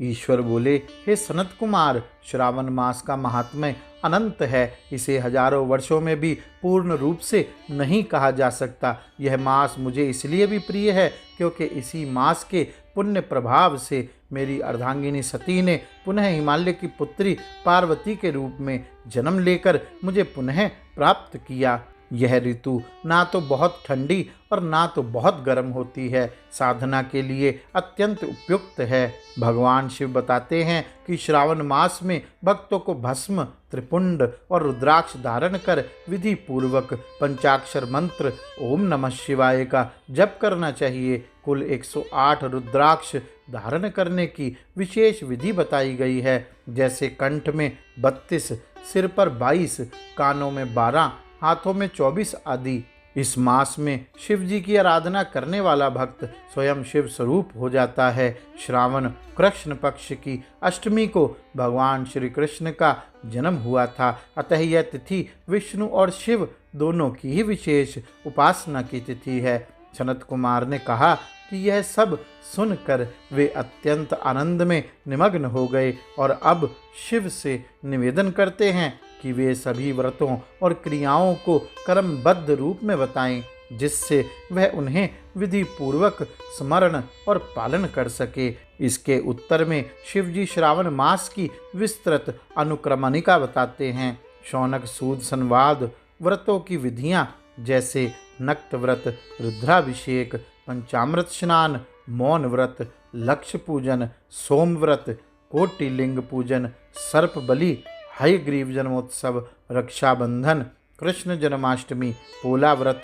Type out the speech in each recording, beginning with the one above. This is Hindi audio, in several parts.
ईश्वर बोले, हे सनत कुमार, श्रावण मास का महात्म्य अनंत है। इसे हजारों वर्षों में भी पूर्ण रूप से नहीं कहा जा सकता। यह मास मुझे इसलिए भी प्रिय है क्योंकि इसी मास के पुण्य प्रभाव से मेरी अर्धांगिनी सती ने पुनः हिमालय की पुत्री पार्वती के रूप में जन्म लेकर मुझे पुनः प्राप्त किया। यह ऋतु ना तो बहुत ठंडी और ना तो बहुत गर्म होती है, साधना के लिए अत्यंत उपयुक्त है। भगवान शिव बताते हैं कि श्रावण मास में भक्तों को भस्म, त्रिपुंड और रुद्राक्ष धारण कर विधि पूर्वक पंचाक्षर मंत्र ओम नमः शिवाय का जप करना चाहिए। कुल 108 रुद्राक्ष धारण करने की विशेष विधि बताई गई है, जैसे कंठ में 32, सिर पर 22, कानों में 12, हाथों में 24 आदि। इस मास में शिव जी की आराधना करने वाला भक्त स्वयं शिव स्वरूप हो जाता है। श्रावण कृष्ण पक्ष की अष्टमी को भगवान श्री कृष्ण का जन्म हुआ था, अतः यह तिथि विष्णु और शिव दोनों की ही विशेष उपासना की तिथि है। सनत कुमार ने कहा कि यह सब सुनकर वे अत्यंत आनंद में निमग्न हो गए और अब शिव से निवेदन करते हैं कि वे सभी व्रतों और क्रियाओं को कर्मबद्ध रूप में बताएं, जिससे वह उन्हें विधि पूर्वक स्मरण और पालन कर सके। इसके उत्तर में शिवजी श्रावण मास की विस्तृत अनुक्रमणिका बताते हैं। शौनक सूद संवाद व्रतों की विधियां जैसे नक्त व्रत, रुद्राभिषेक, पंचामृत स्नान, मौन व्रत, लक्ष्य पूजन, सोम व्रत, कोटिलिंग पूजन, सर्प बलि, हयग्रीव जन्मोत्सव, रक्षाबंधन, कृष्ण जन्माष्टमी, पोला व्रत,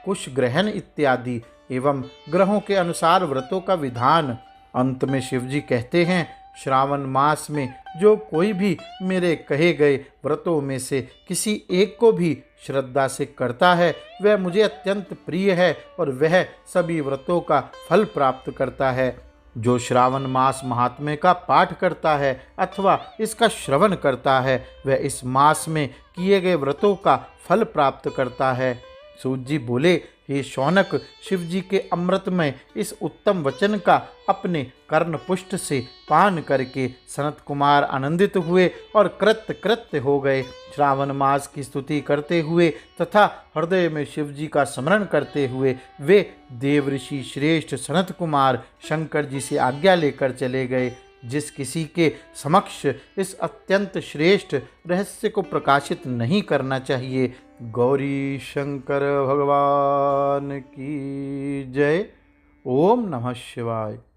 कुश ग्रहण इत्यादि एवं ग्रहों के अनुसार व्रतों का विधान। अंत में शिवजी कहते हैं, श्रावण मास में जो कोई भी मेरे कहे गए व्रतों में से किसी एक को भी श्रद्धा से करता है वह मुझे अत्यंत प्रिय है और वह सभी व्रतों का फल प्राप्त करता है। जो श्रावण मास महात्म्य का पाठ करता है अथवा इसका श्रवण करता है वह इस मास में किए गए व्रतों का फल प्राप्त करता है। सूत जी बोले, हे शौनक, शिव जी के अमृतमय इस उत्तम वचन का अपने कर्णपुष्ट से पान करके सनत कुमार आनंदित हुए और कृत्य हो गए। श्रावण मास की स्तुति करते हुए तथा हृदय में शिव जी का स्मरण करते हुए वे देवऋषि श्रेष्ठ सनत कुमार शंकर जी से आज्ञा लेकर चले गए। जिस किसी के समक्ष इस अत्यंत श्रेष्ठ रहस्य को प्रकाशित नहीं करना चाहिए। गौरी शंकर भगवान की जय। ओम नमः शिवाय।